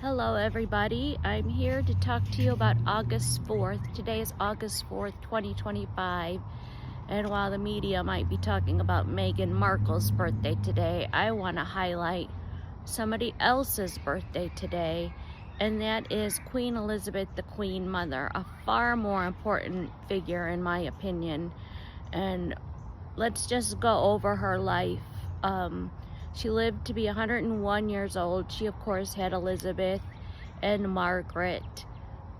Hello everybody, I'm here to talk to you about August 4th. Today is August 4th, 2025, and while the media might be talking about Meghan Markle's birthday today, I want to highlight somebody else's birthday today, and that is Queen Elizabeth, the Queen Mother, a far more important figure in my opinion. And let's just go over her life. She lived to be 101 years old. She, of course, had Elizabeth and Margaret,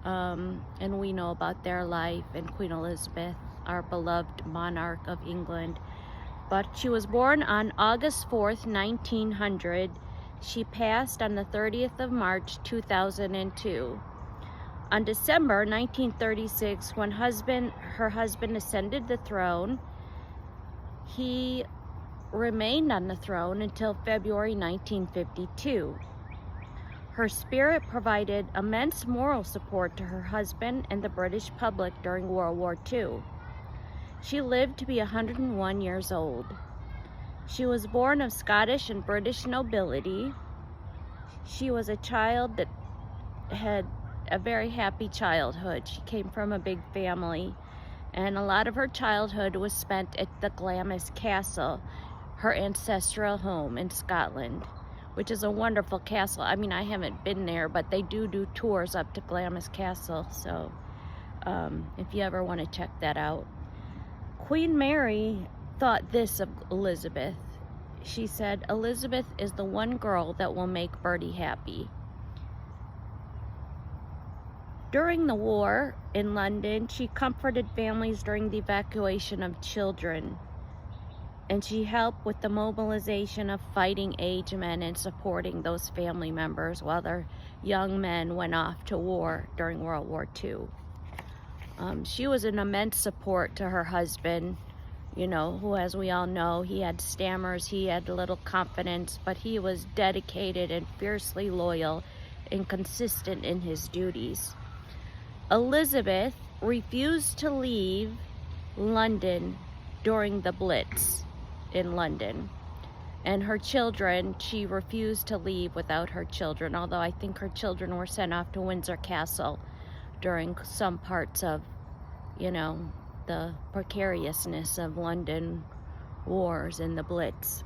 and we know about their life, and Queen Elizabeth, our beloved monarch of England. But she was born on August 4th, 1900. She passed on the 30th of March, 2002. On December 1936, when her husband ascended the throne, he remained on the throne until February 1952. Her spirit provided immense moral support to her husband and the British public during World War II. She lived to be 101 years old. She was born of Scottish and British nobility. She was a child that had a very happy childhood. She came from a big family, and a lot of her childhood was spent at the Glamis Castle, her ancestral home in Scotland, which is a wonderful castle. I mean, I haven't been there, but they do tours up to Glamis Castle, so if you ever want to check that out. Queen Mary thought this of Elizabeth. She said, "Elizabeth is the one girl that will make Bertie happy." During the war in London, she comforted families during the evacuation of children, and she helped with the mobilization of fighting age men and supporting those family members while their young men went off to war during World War II. She was an immense support to her husband, who, as we all know, he had stammers, he had little confidence, but he was dedicated and fiercely loyal and consistent in his duties. Elizabeth refused to leave London during the Blitz in London, and her children, she refused to leave without her children, although I think her children were sent off to Windsor Castle during some parts of, the precariousness of London wars and the Blitz.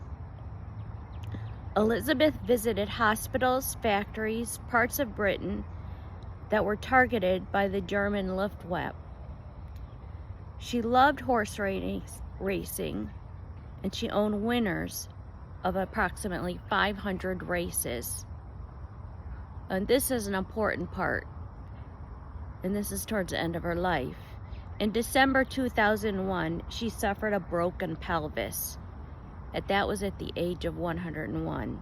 Elizabeth visited hospitals, factories, parts of Britain that were targeted by the German Luftwaffe. She loved horse racing, and she owned winners of approximately 500 races. And this is an important part, and this is towards the end of her life. In December 2001, she suffered a broken pelvis, and that was at the age of 101.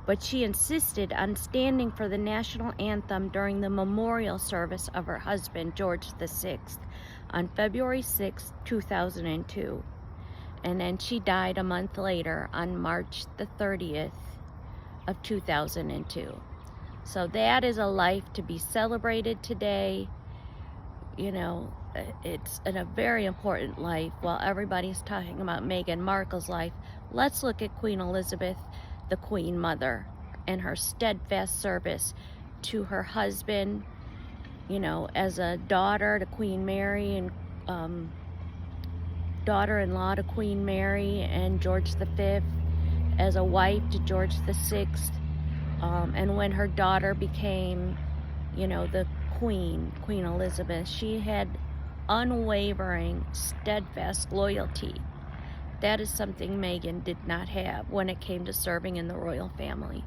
But she insisted on standing for the national anthem during the memorial service of her husband, George VI, on February 6, 2002. And then she died a month later on March the 30th of 2002. So that is a life to be celebrated today. It's a very important life. While everybody's talking about Meghan Markle's life, let's look at Queen Elizabeth, the Queen Mother, and her steadfast service to her husband, as a daughter to Queen Mary, and daughter-in-law to Queen Mary and George V, as a wife to George VI, and when her daughter became, the Queen Elizabeth, she had unwavering, steadfast loyalty. That is something Meghan did not have when it came to serving in the royal family.